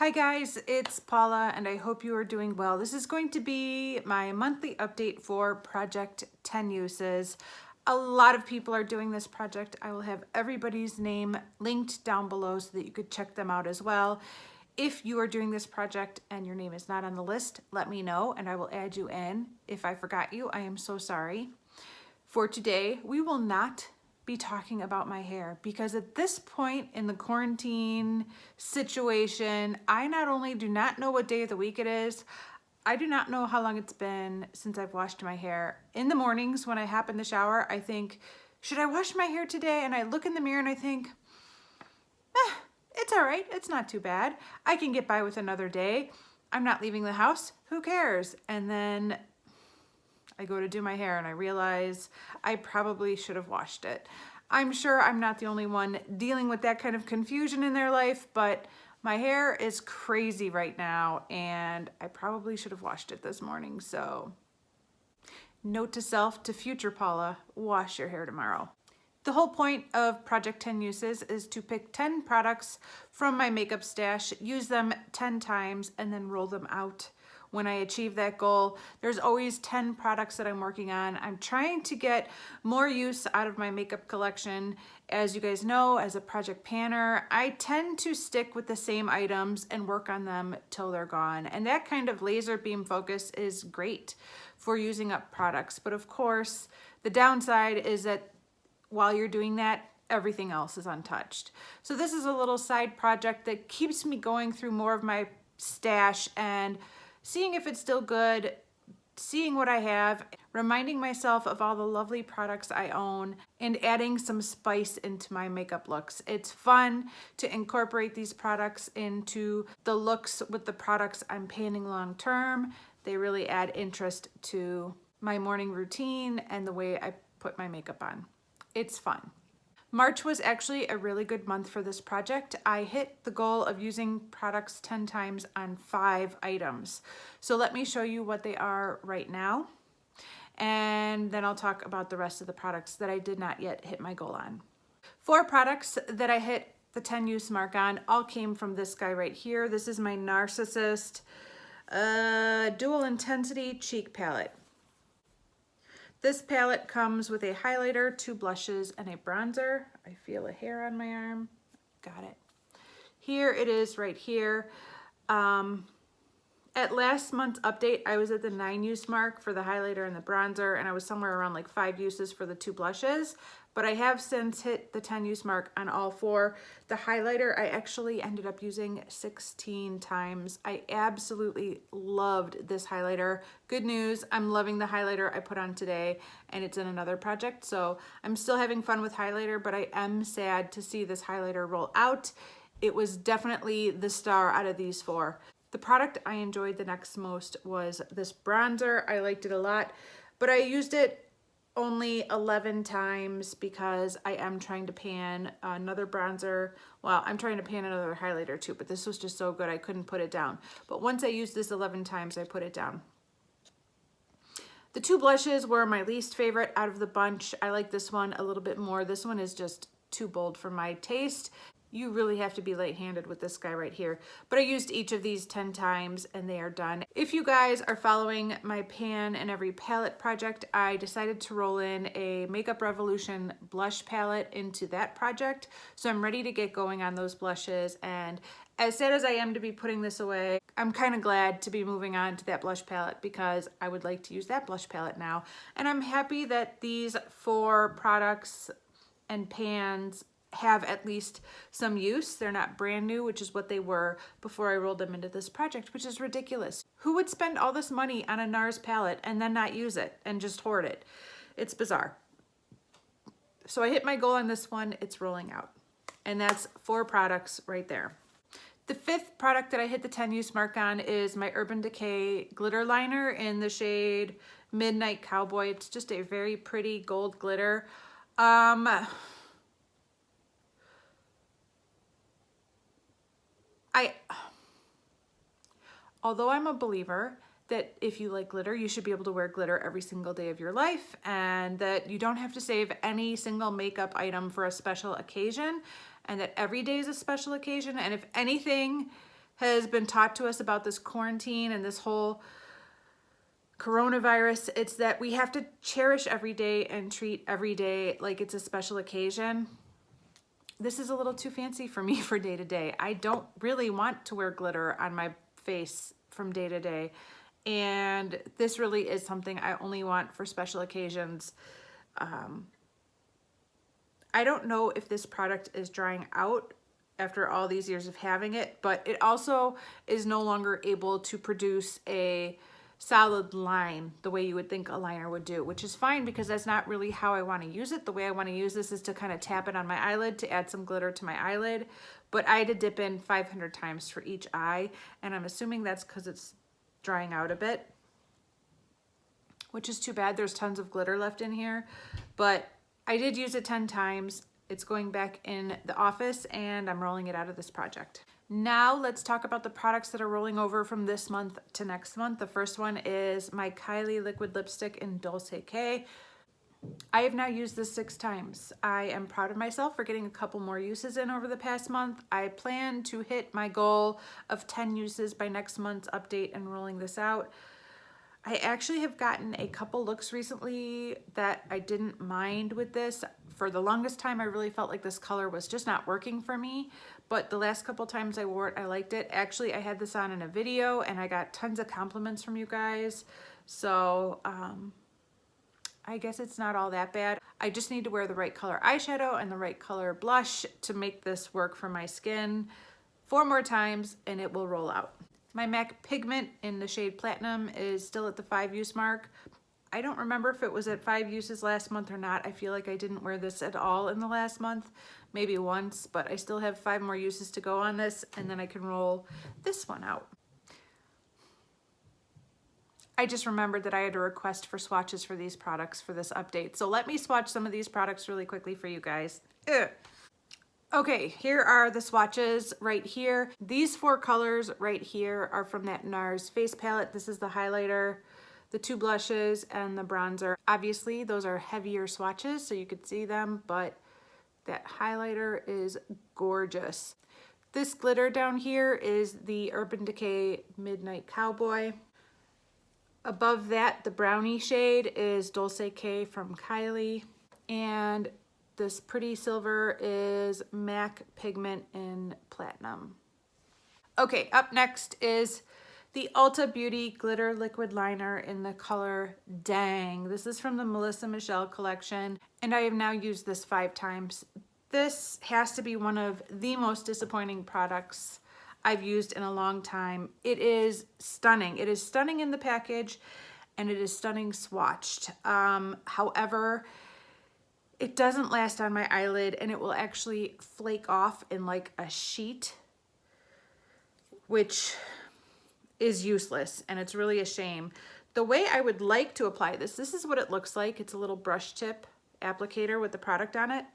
Hi guys, it's Paula and I hope you are doing well. This is going to be my monthly update for Project 10 Uses. A lot of people are doing this project. I will have everybody's name linked down below so that you could check them out as well. If you are doing this project and your name is not on the list, let me know and I will add you in. If I forgot you, I am so sorry. For today, we will not be talking about my hair because at this point in the quarantine situation, I not only do not know what day of the week it is, I do not know how long it's been since I've washed my hair. In the mornings when I hop in the shower, I think, should I wash my hair today? And I look in the mirror and I think, it's all right, it's not too bad. I can get by with another day. I'm not leaving the house, who cares? And then I go to do my hair and I realize I probably should have washed it. I'm sure I'm not the only one dealing with that kind of confusion in their life, but my hair is crazy right now and I probably should have washed it this morning. So note to self, to future Paula, wash your hair tomorrow. The whole point of Project 10 Uses is to pick 10 products from my makeup stash, use them 10 times, and then roll them out. When I achieve that goal, there's always 10 products that I'm working on. I'm trying to get more use out of my makeup collection. As you guys know, as a project panner, I tend to stick with the same items and work on them till they're gone. And that kind of laser beam focus is great for using up products. But of course, the downside is that while you're doing that, everything else is untouched. So this is a little side project that keeps me going through more of my stash and seeing if it's still good, seeing what I have, reminding myself of all the lovely products I own, and adding some spice into my makeup looks. It's fun to incorporate these products into the looks with the products I'm panning long term. They really add interest to my morning routine and the way I put my makeup on. It's fun. March was actually a really good month for this project. I hit the goal of using products 10 times on 5 items. So let me show you what they are right now. And then I'll talk about the rest of the products that I did not yet hit my goal on. 4 products that I hit the 10 use mark on all came from this guy right here. This is my Narcissist Dual Intensity Cheek Palette. This palette comes with a highlighter, 2 blushes, and a bronzer. I feel a hair on my arm. Got it. Here it is right here. At last month's update, I was at the 9 use mark for the highlighter and the bronzer, and I was somewhere around like 5 uses for the 2 blushes. But I have since hit the 10 use mark on all 4. The highlighter I actually ended up using 16 times. I absolutely loved this highlighter. Good news, I'm loving the highlighter I put on today, and it's in another project. So I'm still having fun with highlighter, but I am sad to see this highlighter roll out. It was definitely the star out of these 4. The product I enjoyed the next most was this bronzer. I liked it a lot, but I used it only 11 times because I am trying to pan another bronzer. Well, I'm trying to pan another highlighter too, but this was just so good I couldn't put it down. But once I used this 11 times, I put it down. The 2 blushes were my least favorite out of the bunch. I like this one a little bit more. This one is just too bold for my taste. You really have to be light-handed with this guy right here. But I used each of these 10 times and they are done. If you guys are following my Pan in Every Palette project, I decided to roll in a Makeup Revolution blush palette into that project. So I'm ready to get going on those blushes. And as sad as I am to be putting this away, I'm kind of glad to be moving on to that blush palette because I would like to use that blush palette now. And I'm happy that these 4 products and pans have at least some use. They're not brand new, which is what they were before I rolled them into this project, which is ridiculous. Who would spend all this money on a NARS palette and then not use it and just hoard it? It's bizarre. So I hit my goal on this one. It's rolling out. And that's 4 products right there. The 5th product that I hit the 10 use mark on is my Urban Decay glitter liner in the shade Midnight Cowboy. It's just a very pretty gold glitter. Although I'm a believer that if you like glitter, you should be able to wear glitter every single day of your life and that you don't have to save any single makeup item for a special occasion and that every day is a special occasion. And if anything, has been taught to us about this quarantine and this whole coronavirus, it's that we have to cherish every day and treat every day like it's a special occasion. This is a little too fancy for me for day to day. I don't really want to wear glitter on my face from day to day. And this really is something I only want for special occasions. I don't know if this product is drying out after all these years of having it, but it also is no longer able to produce a solid line the way you would think a liner would do, which is fine because that's not really how I want to use it. The way I want to use this is to kind of tap it on my eyelid to add some glitter to my eyelid, but I had to dip in 500 times for each eye, and I'm assuming that's because it's drying out a bit, which is too bad. There's tons of glitter left in here, but I did use it 10 times. It's going back in the office and I'm rolling it out of this project. Now let's talk about the products that are rolling over from this month to next month. The first one is my Kylie liquid lipstick in Dulce K. I have now used this 6 times. I am proud of myself for getting a couple more uses in over the past month. I plan to hit my goal of 10 uses by next month's update and rolling this out. I actually have gotten a couple looks recently that I didn't mind with this. For the longest time, I really felt like this color was just not working for me, but the last couple times I wore it, I liked it. Actually, I had this on in a video and I got tons of compliments from you guys. So I guess it's not all that bad. I just need to wear the right color eyeshadow and the right color blush to make this work for my skin 4 more times and it will roll out. My MAC pigment in the shade Platinum is still at the 5 use mark. I don't remember if it was at 5 uses last month or not. I feel like I didn't wear this at all in the last month, maybe once, but I still have 5 more uses to go on this and then I can roll this one out. I just remembered that I had a request for swatches for these products for this update. So let me swatch some of these products really quickly for you guys. Ugh. Okay, here are the swatches right here. These 4 colors right here are from that NARS face palette. This is the highlighter, the 2 blushes, and the bronzer. Obviously, those are heavier swatches, so you could see them, but that highlighter is gorgeous. This glitter down here is the Urban Decay Midnight Cowboy. Above that, the brownie shade is Dulce K from Kylie. And this pretty silver is MAC pigment in Platinum. Okay, up next is the Ulta Beauty Glitter Liquid Liner in the color Dang. This is from the Melissa Michelle collection, and I have now used this 5 times. This has to be one of the most disappointing products I've used in a long time. It is stunning. It is stunning in the package, and it is stunning swatched. However, it doesn't last on my eyelid and it will actually flake off in like a sheet, which is useless and it's really a shame. The way I would like to apply this is what it looks like. It's a little brush tip applicator with the product on it.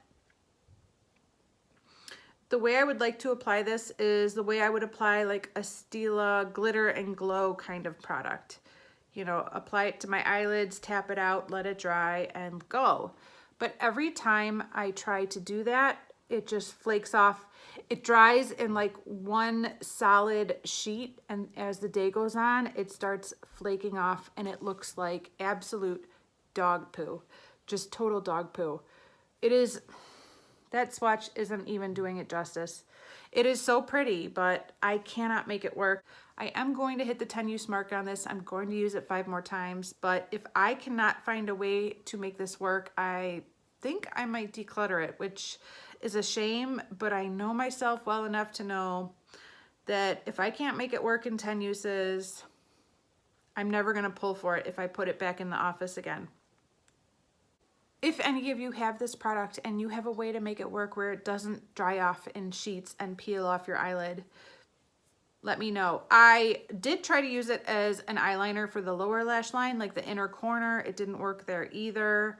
The way I would like to apply this is the way I would apply like a Stila glitter and glow kind of product. You know, apply it to my eyelids, tap it out, let it dry, and go. But every time I try to do that, it just flakes off. It dries in like one solid sheet, and as the day goes on, it starts flaking off and it looks like absolute dog poo, just total dog poo. It is, that swatch isn't even doing it justice. It is so pretty, but I cannot make it work. I am going to hit the 10 use mark on this. I'm going to use it 5 more times, but if I cannot find a way to make this work, I think I might declutter it, which is a shame, but I know myself well enough to know that if I can't make it work in 10 uses, I'm never gonna pull for it if I put it back in the office again. If any of you have this product and you have a way to make it work where it doesn't dry off in sheets and peel off your eyelid, let me know. I did try to use it as an eyeliner for the lower lash line, like the inner corner. It didn't work there either.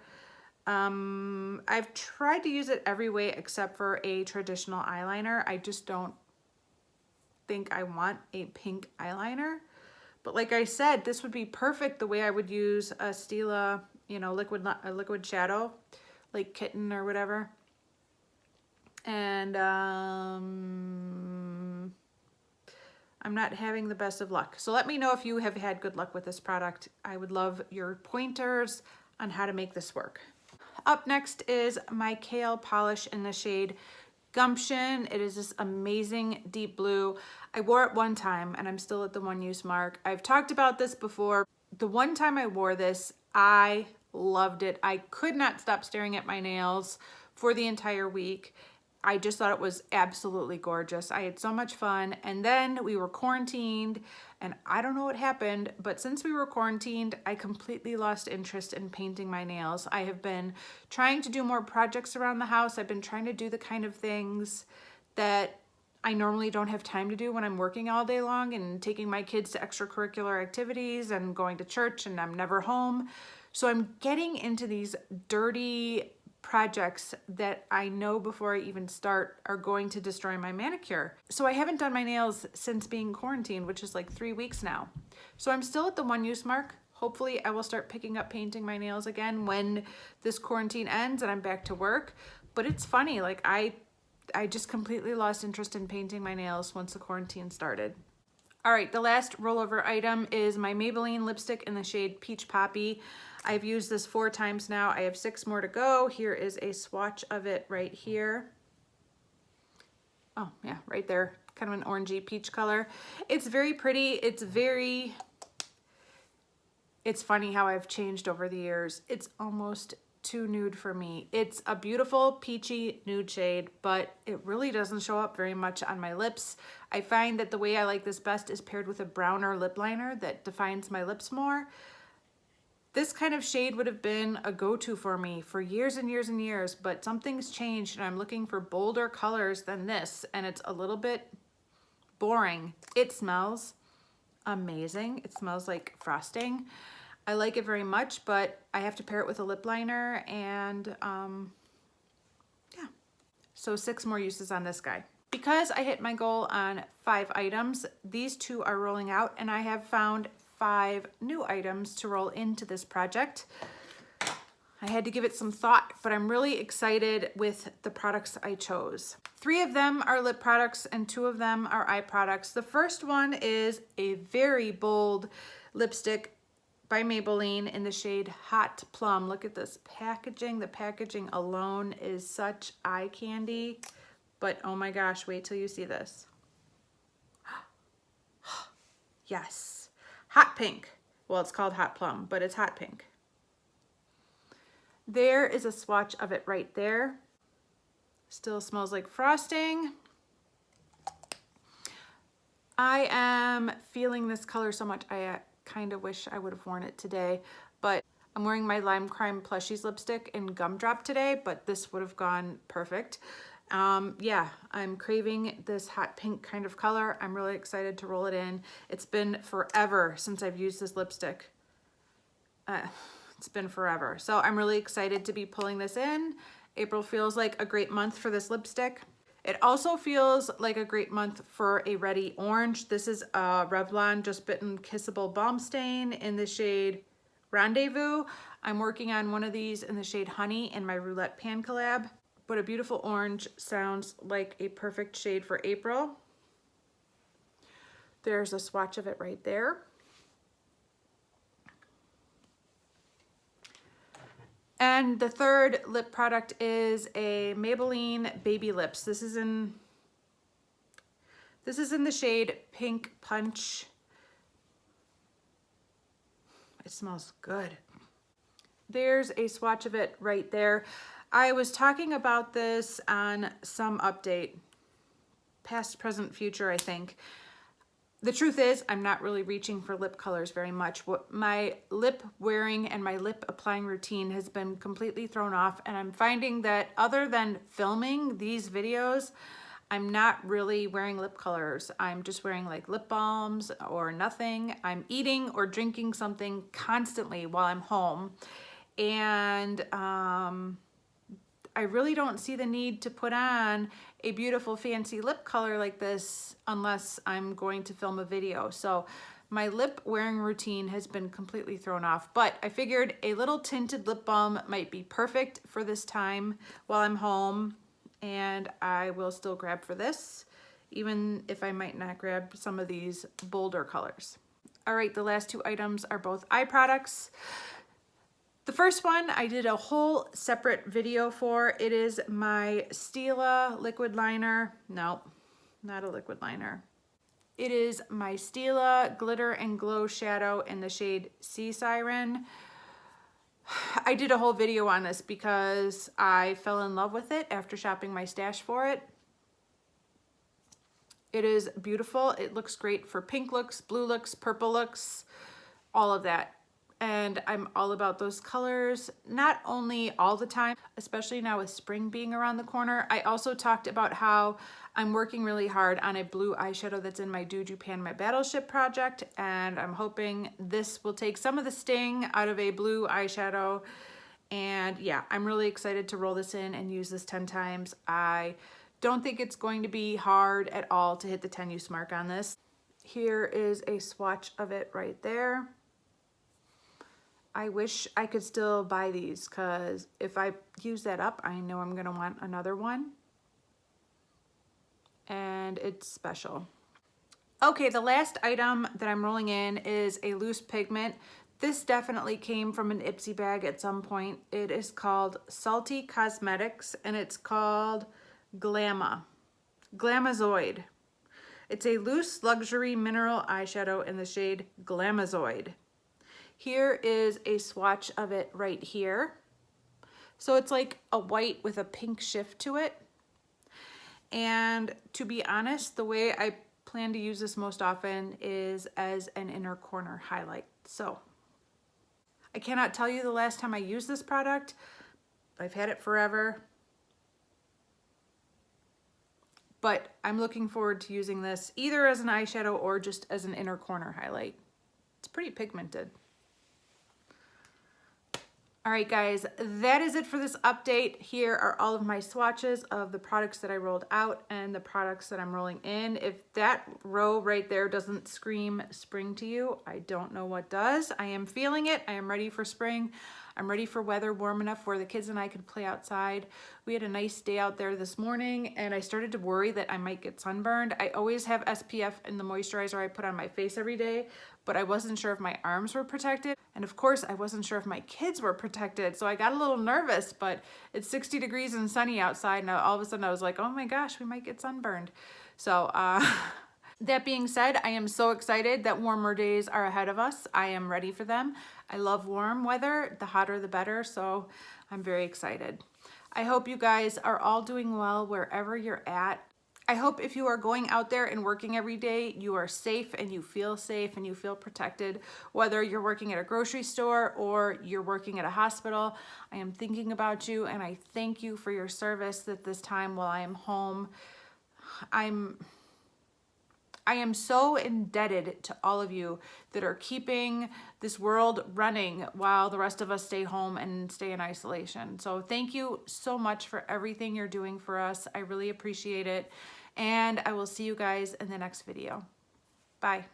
I've tried to use it every way except for a traditional eyeliner. I just don't think I want a pink eyeliner. But like I said, this would be perfect the way I would use a Stila, you know, liquid shadow, like Kitten or whatever. And I'm not having the best of luck. So let me know if you have had good luck with this product. I would love your pointers on how to make this work. Up next is my Kale Polish in the shade Gumption. It is this amazing deep blue. I wore it one time and I'm still at the 1 use mark. I've talked about this before. The one time I wore this, I loved it. I could not stop staring at my nails for the entire week. I just thought it was absolutely gorgeous. I had so much fun. And then we were quarantined and I don't know what happened, but since we were quarantined, I completely lost interest in painting my nails. I have been trying to do more projects around the house. I've been trying to do the kind of things that I normally don't have time to do when I'm working all day long and taking my kids to extracurricular activities and going to church and I'm never home. So I'm getting into these dirty projects that I know before I even start are going to destroy my manicure. So I haven't done my nails since being quarantined, which is like 3 weeks now. So I'm still at the 1 use mark. Hopefully I will start picking up painting my nails again when this quarantine ends and I'm back to work. But it's funny, like I just completely lost interest in painting my nails once the quarantine started. All right, the last rollover item is my Maybelline lipstick in the shade Peach Poppy. I've used this 4 times now. I have 6 more to go. Here is a swatch of it right here. Oh yeah, right there, kind of an orangey peach color. It's very pretty. It's funny how I've changed over the years. It's almost too nude for me. It's a beautiful peachy nude shade, but it really doesn't show up very much on my lips. I find that the way I like this best is paired with a browner lip liner that defines my lips more. This kind of shade would have been a go-to for me for years and years and years, but something's changed and I'm looking for bolder colors than this, and it's a little bit boring. It smells amazing. It smells like frosting. I like it very much, but I have to pair it with a lip liner and yeah. So 6 more uses on this guy. Because I hit my goal on 5 items, these 2 are rolling out and I have found 5 new items to roll into this project. I had to give it some thought, but I'm really excited with the products I chose. 3 of them are lip products and 2 of them are eye products. The first one is a very bold lipstick by Maybelline in the shade Hot Plum. Look at this packaging. The packaging alone is such eye candy, but oh my gosh, wait till you see this. Yes. Hot pink. Well, it's called Hot Plum, but it's hot pink. There is a swatch of it right there. Still smells like frosting. I am feeling this color so much. I kind of wish I would have worn it today, but I'm wearing my Lime Crime Plushies lipstick in Gumdrop today, but this would have gone perfect. Yeah, I'm craving this hot pink kind of color. I'm really excited to roll it in. It's been forever since I've used this lipstick. It's been forever. So I'm really excited to be pulling this in. April feels like a great month for this lipstick. It also feels like a great month for a Ready Orange. This is a Revlon Just Bitten Kissable Balm Stain in the shade Rendezvous. I'm working on one of these in the shade Honey in my Roulette Pan collab. But a beautiful orange sounds like a perfect shade for April. There's a swatch of it right there. And the third lip product is a Maybelline Baby Lips. This is in the shade Pink Punch. It smells good. There's a swatch of it right there. I was talking about this on some update, past, present, future, I think. The truth is, I'm not really reaching for lip colors very much. What my lip wearing and my lip applying routine has been completely thrown off, and I'm finding that other than filming these videos, I'm not really wearing lip colors. I'm just wearing like lip balms or nothing. I'm eating or drinking something constantly while I'm home. And I really don't see the need to put on a beautiful fancy lip color like this unless I'm going to film a video. So my lip wearing routine has been completely thrown off, but I figured a little tinted lip balm might be perfect for this time while I'm home, and I will still grab for this even if I might not grab some of these bolder colors. All right, the last two items are both eye products. The first one I did a whole separate video for. It is my Stila liquid liner. Nope, not a liquid liner. It is my Stila Glitter and Glow Shadow in the shade Sea Siren. I did a whole video on this because I fell in love with it after shopping my stash for it. It is beautiful. It looks great for pink looks, blue looks, purple looks, all of that. And I'm all about those colors, not only all the time, especially now with spring being around the corner. I also talked about how I'm working really hard on a blue eyeshadow that's in my Do Japan My Battleship project, and I'm hoping this will take some of the sting out of a blue eyeshadow. And yeah, I'm really excited to roll this in and use this 10 times. I don't think it's going to be hard at all to hit the 10 use mark on this. Here is a swatch of it right there. I wish I could still buy these because if I use that up, I know I'm gonna want another one. And it's special. Okay, the last item that I'm rolling in is a loose pigment. This definitely came from an Ipsy bag at some point. It is called Salty Cosmetics and it's called Glamazoid. It's a loose luxury mineral eyeshadow in the shade Glamazoid. Here is a swatch of it right here. So it's like a white with a pink shift to it. And to be honest, the way I plan to use this most often is as an inner corner highlight. So I cannot tell you the last time I used this product. I've had it forever. But I'm looking forward to using this either as an eyeshadow or just as an inner corner highlight. It's pretty pigmented. All right, guys, that is it for this update. Here are all of my swatches of the products that I rolled out and the products that I'm rolling in. If that row right there doesn't scream spring to you, I don't know what does. I am feeling it. I am ready for spring. I'm ready for weather warm enough where the kids and I could play outside. We had a nice day out there this morning and I started to worry that I might get sunburned. I always have SPF in the moisturizer I put on my face every day, but I wasn't sure if my arms were protected. And of course, I wasn't sure if my kids were protected. So I got a little nervous, but it's 60 degrees and sunny outside. And all of a sudden I was like, oh my gosh, we might get sunburned. So that being said, I am so excited that warmer days are ahead of us. I am ready for them. I love warm weather. The hotter, the better. So I'm very excited. I hope you guys are all doing well wherever you're at. I hope if you are going out there and working every day, you are safe and you feel protected, whether you're working at a grocery store or you're working at a hospital. I am thinking about you and I thank you for your service at this time while I am home. I am so indebted to all of you that are keeping this world running while the rest of us stay home and stay in isolation. So thank you so much for everything you're doing for us. I really appreciate it. And I will see you guys in the next video. Bye.